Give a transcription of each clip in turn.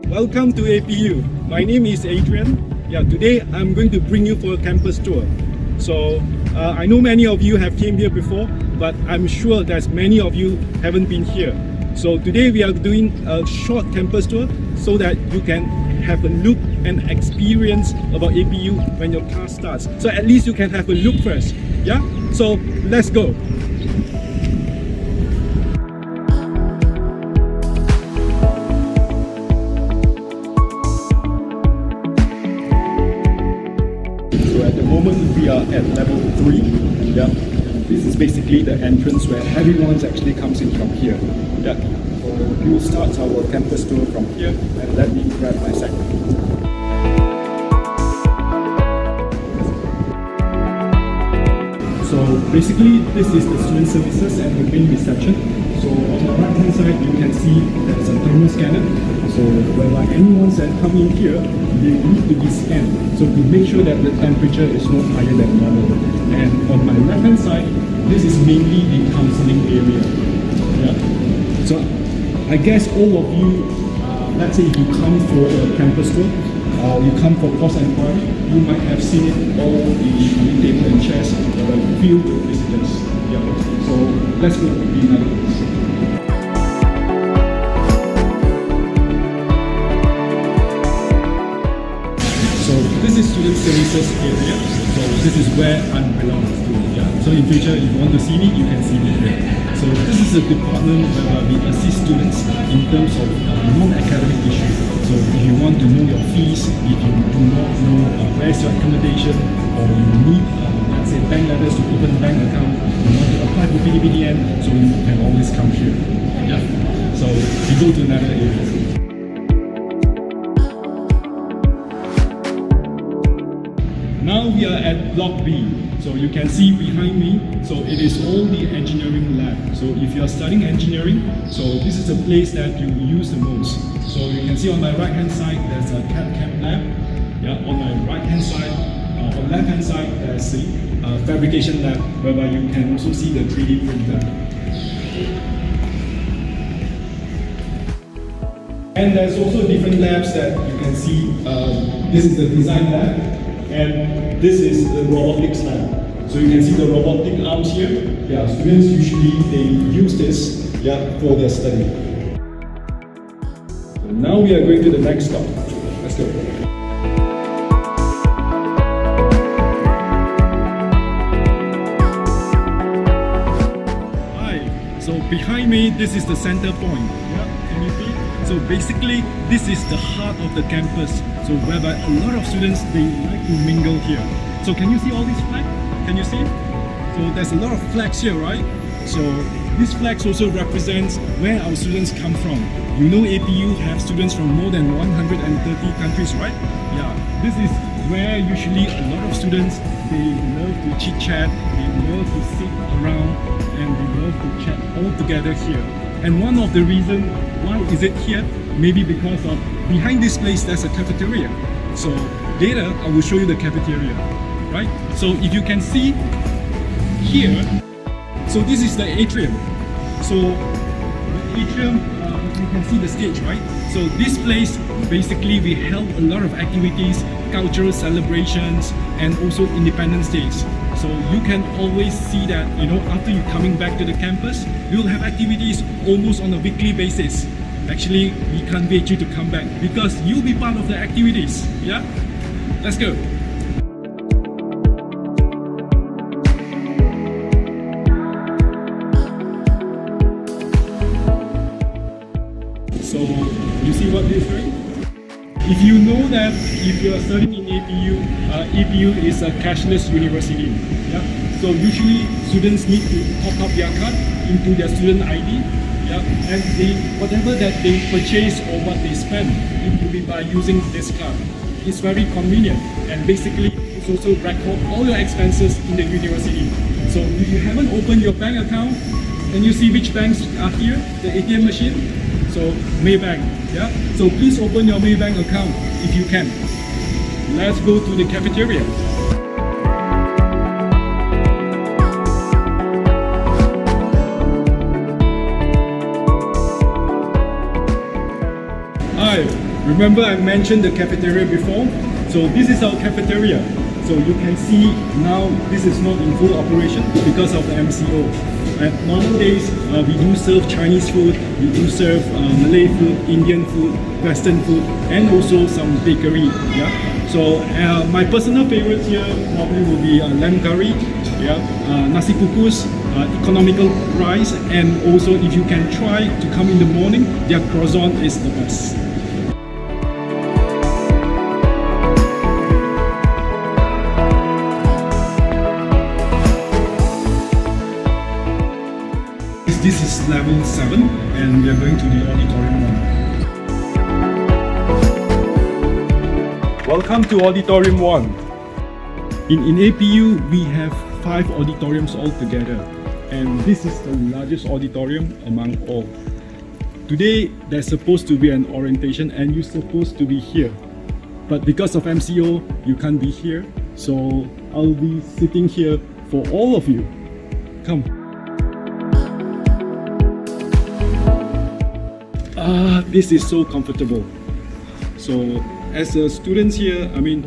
Welcome to APU. My name is Adrian. Today I'm going to bring you for a campus tour. So I know many of you have came here before, but I'm sure that many of you haven't been here. So today we are doing a short campus tour so that you can have a look and experience about APU when your class starts. So at least you can have a look first. Yeah? So let's go. So at the moment we are at level 3. Yeah. This is basically the entrance where everyone actually comes in from here. Yeah. So we will start our campus tour from here, and let me grab my sack. So basically this is the student services and the main reception. So on the right hand side you can see there's a thermal scanner. So whereby anyone that come in here, they need to be scanned. So to make sure that the temperature is not higher than normal. And on my left hand side, this is mainly the counseling area. Yeah. So I guess all of you, let's say if you come for a campus tour, you come for course inquiry, you might have seen it, all the table and chairs filled with visitors. Yeah. So let's go to the another place. So this is student services area. So this is where I belong to. Yeah. So in future, if you want to see me, you can see me here. So this is a department where we assist students in terms of non-academic issues. So if you want to know your fees, if you do not know where's your accommodation, or you need, let's say, bank letters to open a bank account, you want to apply for PDPDN, so you can always come here. Yeah. So we go to another area. Now we are at Block B. So you can see behind me, so it is all the engineering lab. So if you are studying engineering, so this is the place that you use the most. So you can see on my right hand side, there's a CAD/CAM lab. Yeah, on my right hand side, on left hand side, there's the fabrication lab, whereby you can also see the 3D printer. And there's also different labs that you can see. This is the design lab, and this is the robotics lab. So you can see the robotic arms here. Yeah, students usually they use this for their study. So now we are going to the next stop. Let's go. Hi. So behind me, this is the center point. Yeah, can you see? So basically, this is the heart of the campus. So whereby a lot of students, they like to mingle here. So can you see all these flags? Can you see? So there's a lot of flags here, right? So these flags also represents where our students come from. You know APU have students from more than 130 countries, right? Yeah, this is where usually a lot of students, they love to chit-chat, they love to sit around, and they love to chat all together here. And one of the reasons why is it here, maybe because of behind this place there's a cafeteria. So later I will show you the cafeteria, right? So if you can see here, so this is the atrium. So the atrium, you can see the stage, right? So this place, basically we held a lot of activities, cultural celebrations, and also Independence Days. So you can always see that, you know, after you coming back to the campus, we will have activities almost on a weekly basis. Actually, we can't wait you to come back because you'll be part of the activities. Yeah? Let's go. So, you see what this is doing? If you know that if you are studying in APU, APU is a cashless university. Yeah? So usually students need to top up their card into their student ID. Yeah? And whatever that they purchase or what they spend, it will be by using this card. It's very convenient, and basically it's also record all your expenses in the university. So if you haven't opened your bank account, and you see which banks are here, the ATM machine. So Maybank, yeah. So please open your Maybank account if you can. Let's go to the cafeteria. Hi, remember I mentioned the cafeteria before? So this is our cafeteria. So you can see now this is not in full operation because of the MCO. At normal days, we do serve Chinese food, we do serve Malay food, Indian food, Western food, and also some bakery. Yeah. So my personal favorite here probably will be lamb curry, yeah, nasi kukus, economical price, and also if you can try to come in the morning, their croissant is the best. This is level 7 and we are going to the Auditorium 1. Welcome to Auditorium 1. In APU, we have 5 auditoriums altogether, and this is the largest auditorium among all. Today, there's supposed to be an orientation and you're supposed to be here. But because of MCO, you can't be here, so I'll be sitting here for all of you. Come. This is so comfortable. So as a student here, I mean,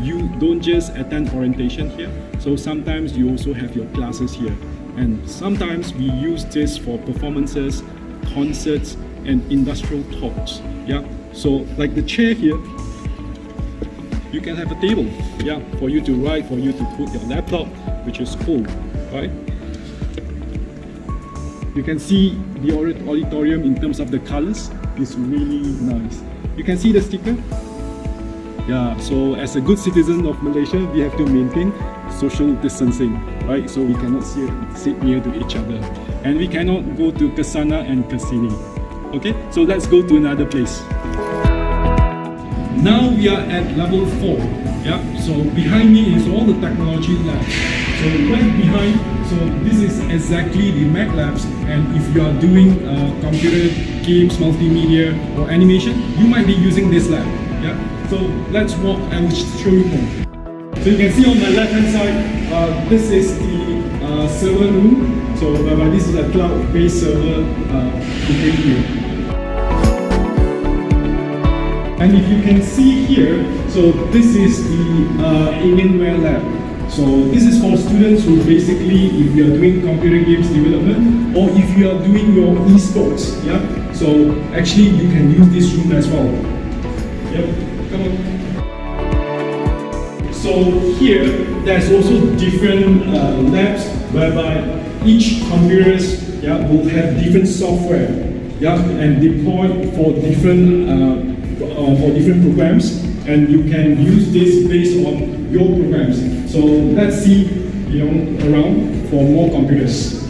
you don't just attend orientation here. So sometimes you also have your classes here. And sometimes we use this for performances, concerts, and industrial talks. Yeah. So like the chair here, you can have a table, yeah, for you to write, for you to put your laptop, which is cool, right? You can see the auditorium in terms of the colors is really nice. You can see the sticker. Yeah, so as a good citizen of Malaysia, we have to maintain social distancing, right? So we cannot sit near to each other. And we cannot go to Kesana and Kesini. Okay, so let's go to another place. Now we are at level 4. Yeah, so behind me is all the technology labs. So right behind, so this is exactly the Mac labs, and if you are doing computer, games, multimedia or animation, you might be using this lab. Yeah. So let's walk and show you more. So you can see on my left hand side, this is the server room. So this is a cloud-based server here. And if you can see here, so this is the Alienware lab. So this is for students who basically, if you are doing computer games development or if you are doing your esports, yeah. So actually you can use this room as well. Yep, come on. So here, there's also different labs whereby each computers, yeah, will have different software, yeah, and deployed for different programs, and you can use this based on your programs. So let's see, around for more computers.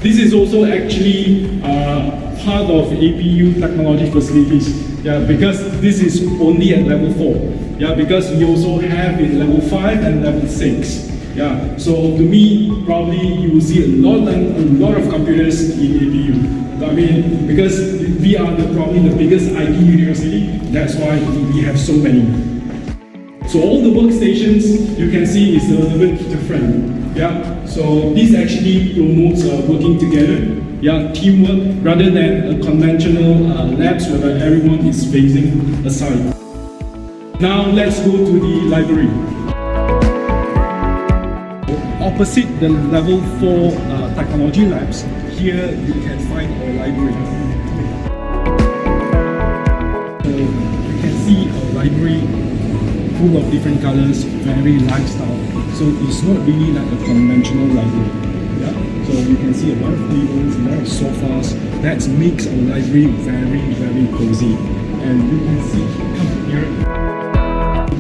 This is also actually part of APU technology facilities. Yeah, because this is only at level 4. Yeah, because we also have in level 5 and level 6. Yeah, so to me, probably you will see a lot of computers in APU. I mean, because we are probably the biggest IT university, that's why we have so many. So all the workstations you can see is a little bit different. Yeah, so this actually promotes working together. Yeah, teamwork rather than a conventional labs where everyone is facing aside. Now let's go to the library. Opposite the level 4 technology labs, here you can find our library. So you can see our library full of different colors, very lifestyle. So it's not really like a conventional library. Yeah? So you can see a lot of tables, a lot of sofas. That makes our library very, very cozy. And you can see, come here.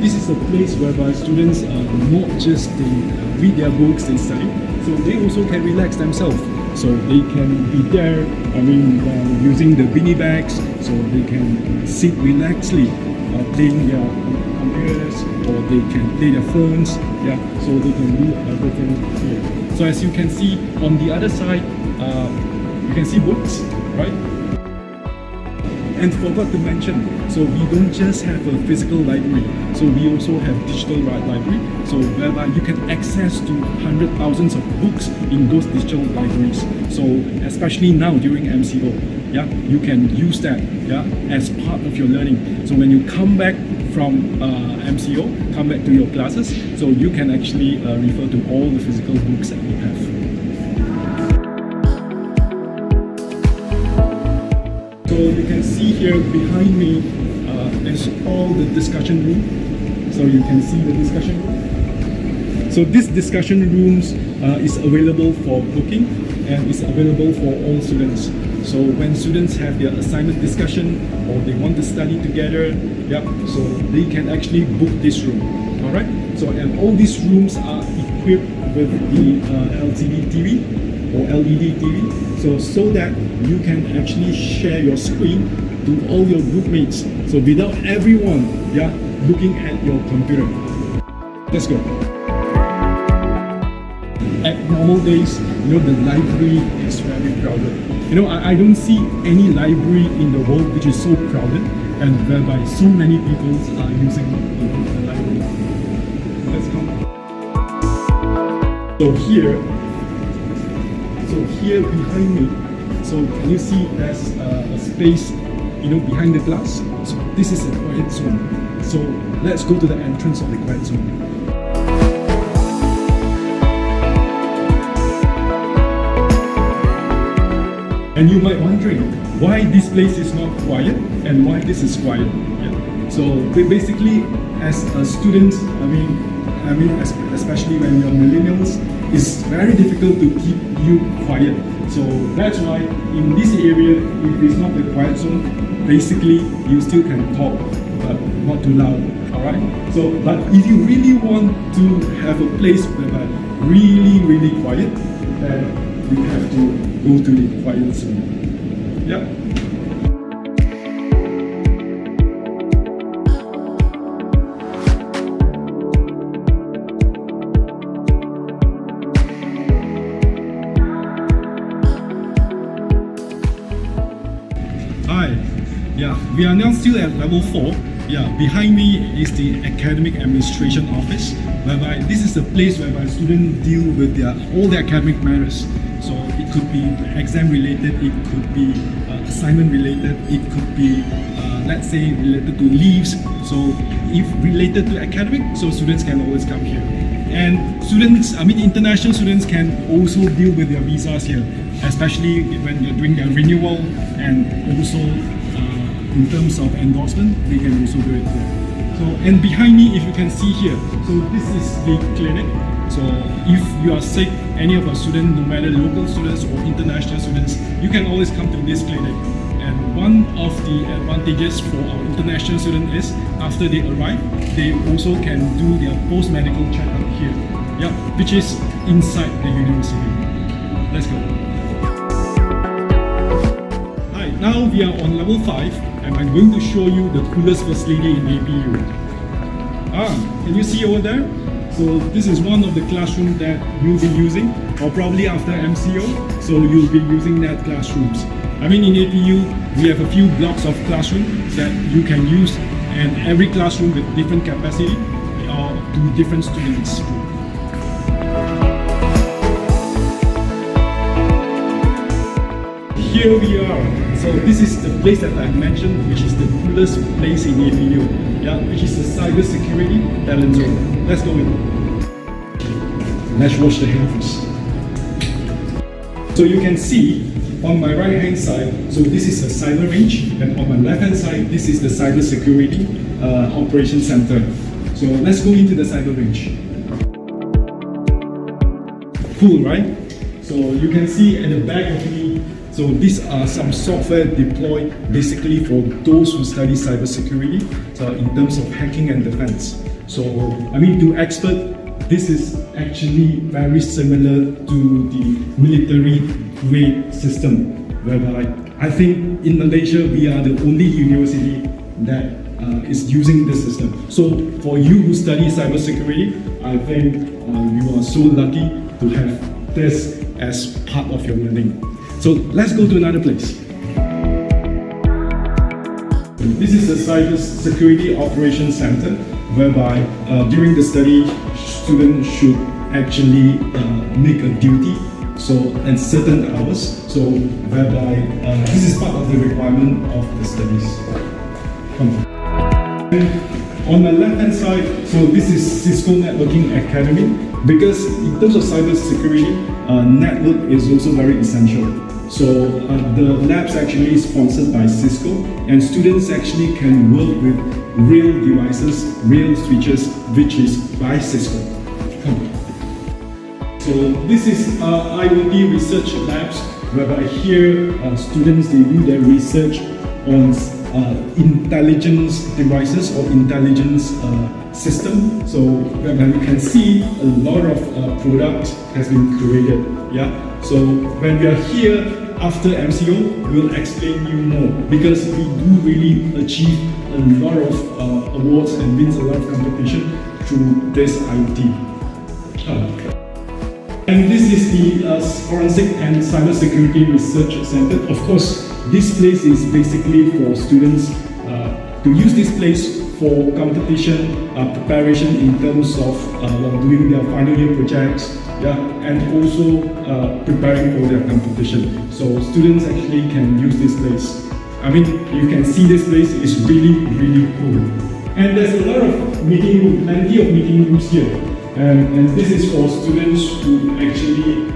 This is a place whereby students not just read their books, they study, so they also can relax themselves. So they can be there, using the beanie bags, so they can sit relaxedly, playing their computers, or they can play their phones, yeah, so they can do everything here. So as you can see on the other side, you can see books, right? and forgot to mention, so we don't just have a physical library, so we also have digital library, so whereby you can access to hundreds, thousands of books in those digital libraries. So especially now during MCO, yeah, you can use that, yeah, as part of your learning. So when you come back from MCO, come back to your classes, so you can actually refer to all the physical books that we have. So you can see here behind me is all the discussion room. So you can see the discussion room. So this discussion rooms is available for booking and is available for all students. So when students have their assignment discussion or they want to study together, yeah, so they can actually book this room. All right. So and all these rooms are equipped with the LCD TV or LED TV, so that you can actually share your screen to all your group mates. So without everyone, yeah, looking at your computer. Let's go. At normal days, you know, the library is very crowded. You know, I don't see any library in the world which is so crowded and whereby so many people are using the library. Let's come. So here behind me, so can you see there's a space, you know, behind the glass? So this is a quiet zone. So let's go to the entrance of the quiet zone. And you might wondering why this place is not quiet and why this is quiet. Yeah. So basically, as a student, I mean, especially when you're millennials, it's very difficult to keep you quiet. So that's why in this area, if it's not the quiet zone, basically you still can talk, but not too loud. All right. So, but if you really want to have a place whereby really quiet, then you have to go to the quiet zone. Yeah. Hi. Yeah, we are now still at level 4. Yeah, behind me is the academic administration office, whereby this is the place whereby students deal with all their academic matters. So it could be exam related, it could be assignment related, it could be let's say related to leaves. So if related to academic, so students can always come here. And students, international students can also deal with their visas here, especially when you're doing their renewal, and also in terms of endorsement, they can also do it here. So, and behind me, if you can see here, so this is the clinic. So if you are sick, any of our students, no matter local students or international students, you can always come to this clinic. And one of the advantages for our international students is after they arrive, they also can do their post-medical checkup here, yeah, which is inside the university. Let's go. Hi, now we are on level 5, and I'm going to show you the coolest facility in APU. Can you see over there? So this is one of the classrooms that you'll be using, or probably after MCO, so you'll be using that classrooms. In APU, we have a few blocks of classroom that you can use, and every classroom with different capacity to different students. Here we are. So this is the place that I mentioned, which is the coolest place in APU, yeah, which is the cyber security talent zone. Let's go in. Let's wash the hands. So you can see on my right hand side, so this is the cyber range, and on my left hand side, this is the cyber security operation center. So let's go into the cyber range. Cool, right? So you can see at the back of me, so these are some software deployed basically for those who study cybersecurity, so in terms of hacking and defense. So to expert, this is actually very similar to the military grade system, whereby I think in Malaysia we are the only university that is using this system. So for you who study cybersecurity, I think you are so lucky to have this as part of your learning. So let's go to another place. This is the Cyber Security Operations Center, whereby during the study, students should actually make a duty, so at certain hours, so whereby this is part of the requirement of the studies. On the left hand side, so this is Cisco Networking Academy, because in terms of cyber security, network is also very essential. So the lab's actually sponsored by Cisco, and students actually can work with real devices, real switches, which is by Cisco. So this is IoT research labs, whereby here students, they do their research on intelligence devices or intelligence system. So whereby you can see a lot of product has been created. Yeah. So when we are here after MCO, we'll explain you more, because we do really achieve a lot of awards and wins a lot of competition through this IoT. And this is the Forensic and Cybersecurity Research Center. Of course, this place is basically for students to use this place for competition preparation in terms of doing their final year projects, yeah, and also preparing for their competition. So students actually can use this place. I mean, you can see this place is really, really cool. And there's a lot of meeting rooms, plenty of meeting rooms here. And this is for students to actually,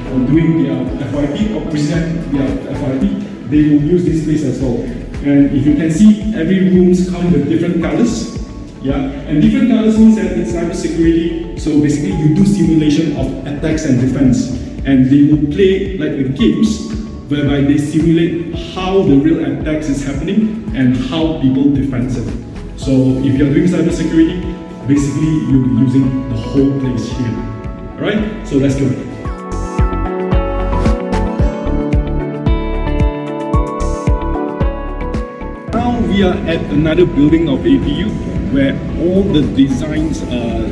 for doing their FYP or present their FYP, they will use this place as well. And if you can see, every rooms come with different colors. Yeah, and different colors means that it's cybersecurity. So basically, you do simulation of attacks and defense, and they will play like the games, whereby they simulate how the real attacks is happening and how people defend it. So if you're doing cybersecurity, basically you'll be using the whole place here. Alright, so let's go. Now we are at another building of APU, where all the design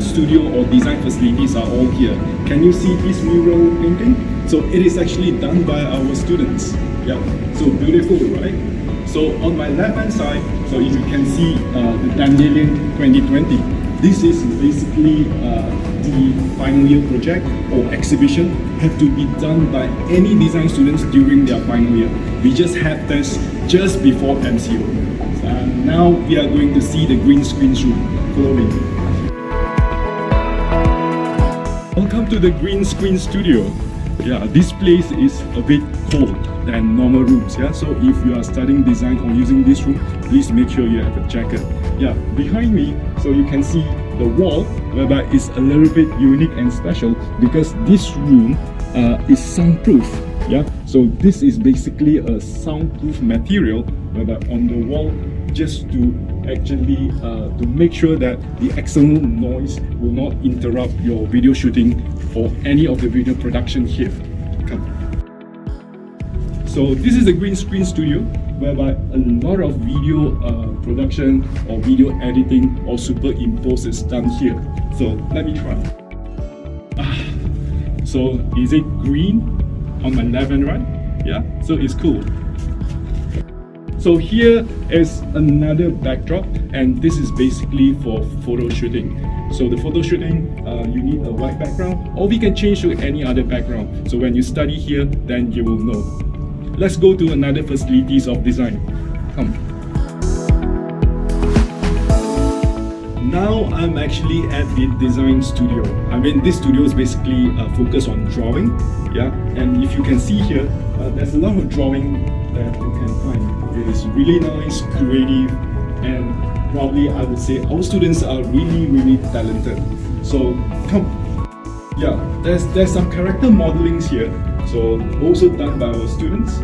studio or design facilities are all here. Can you see this mural painting? So it is actually done by our students. Yeah, so beautiful, right? So on my left hand side, so if you can see the Dandelion 2020, this is basically the final year project or exhibition have to be done by any design students during their final year. We just had this just before MCO. Now we are going to see the green screen room. Follow me. Welcome to the green screen studio. Yeah, this place is a bit cold than normal rooms. Yeah, so if you are studying design or using this room, please make sure you have a jacket. Yeah, behind me, so you can see the wall, whereby it's a little bit unique and special because this room is soundproof. Yeah, so this is basically a soundproof material, whereby on the wall, just to actually to make sure that the external noise will not interrupt your video shooting or any of the video production here. Come. So this is the green screen studio, whereby a lot of video production or video editing or superimpose is done here. So let me try. So is it green on my left and right? Yeah, so it's cool. So here is another backdrop, and this is basically for photo shooting. So the photo shooting, you need a white background, or we can change to any other background. So when you study here, then you will know. Let's go to another facilities of design. Come. Now I'm actually at the design studio. I mean, this studio is basically focused on drawing. Yeah, and if you can see here, there's a lot of drawing that you can find. It is really nice, creative, and probably I would say our students are really, really talented. So come. Yeah, there's some character modelings here. So also done by our students.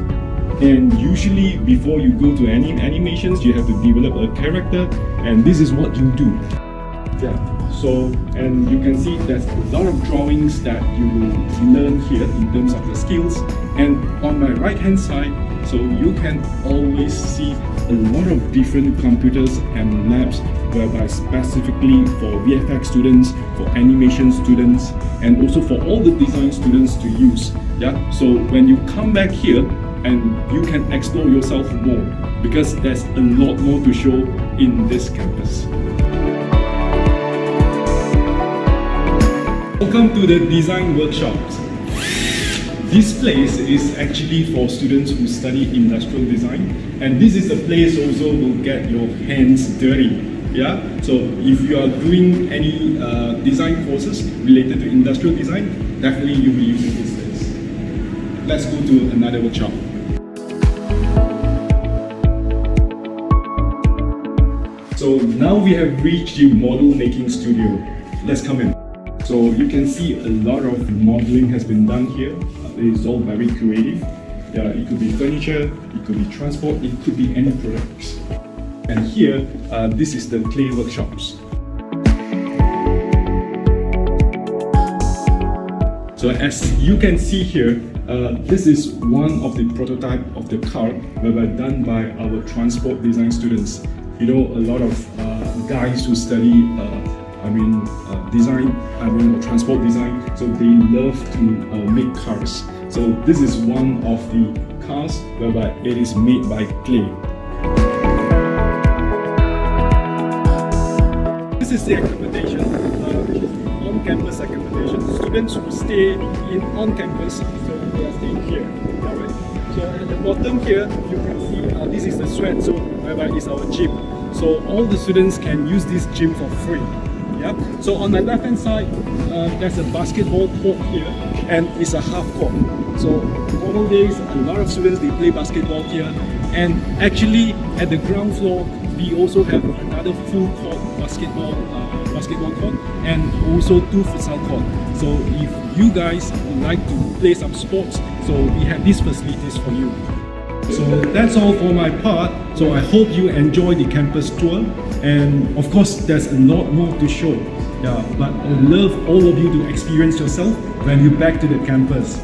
And usually before you go to any animations, you have to develop a character, and this is what you do. Yeah. So, and you can see there's a lot of drawings that you will learn here in terms of the skills. And on my right hand side, so you can always see a lot of different computers and labs, whereby specifically for VFX students, for animation students, and also for all the design students to use. Yeah. So when you come back here, and you can explore yourself more. because there's a lot more to show in this campus. Welcome to the design workshops. This place is actually for students who study industrial design, and this is the place also will get your hands dirty. Yeah, so if you are doing any design courses related to industrial design, definitely you'll be using this place. Let's go to another workshop. So now we have reached the model making studio. Let's come in. So you can see a lot of modeling has been done here. It is all very creative. Yeah, it could be furniture, it could be transport, it could be any products. And here, this is the clay workshops. So as you can see here, this is one of the prototype of the car done by our transport design students. You know, a lot of guys who study transport design, so they love to make cars. So this is one of the cars whereby it is made by clay. This is the accommodation, which is on-campus accommodation. Students who stay on campus, so they are staying here. Alright. So at the bottom here, you can see this is the sweat zone, whereby it's our gym. So all the students can use this gym for free. Yeah. So on the left hand side, there's a basketball court here, and it's a half court. So normal days, a lot of students they play basketball here, and actually at the ground floor, we also have another full court basketball court, and also 2 futsal court. So if you guys would like to play some sports, so we have these facilities for you. So that's all for my part. So I hope you enjoy the campus tour, and of course there's a lot more to show. Yeah, but I'd love all of you to experience yourself when you're back to the campus.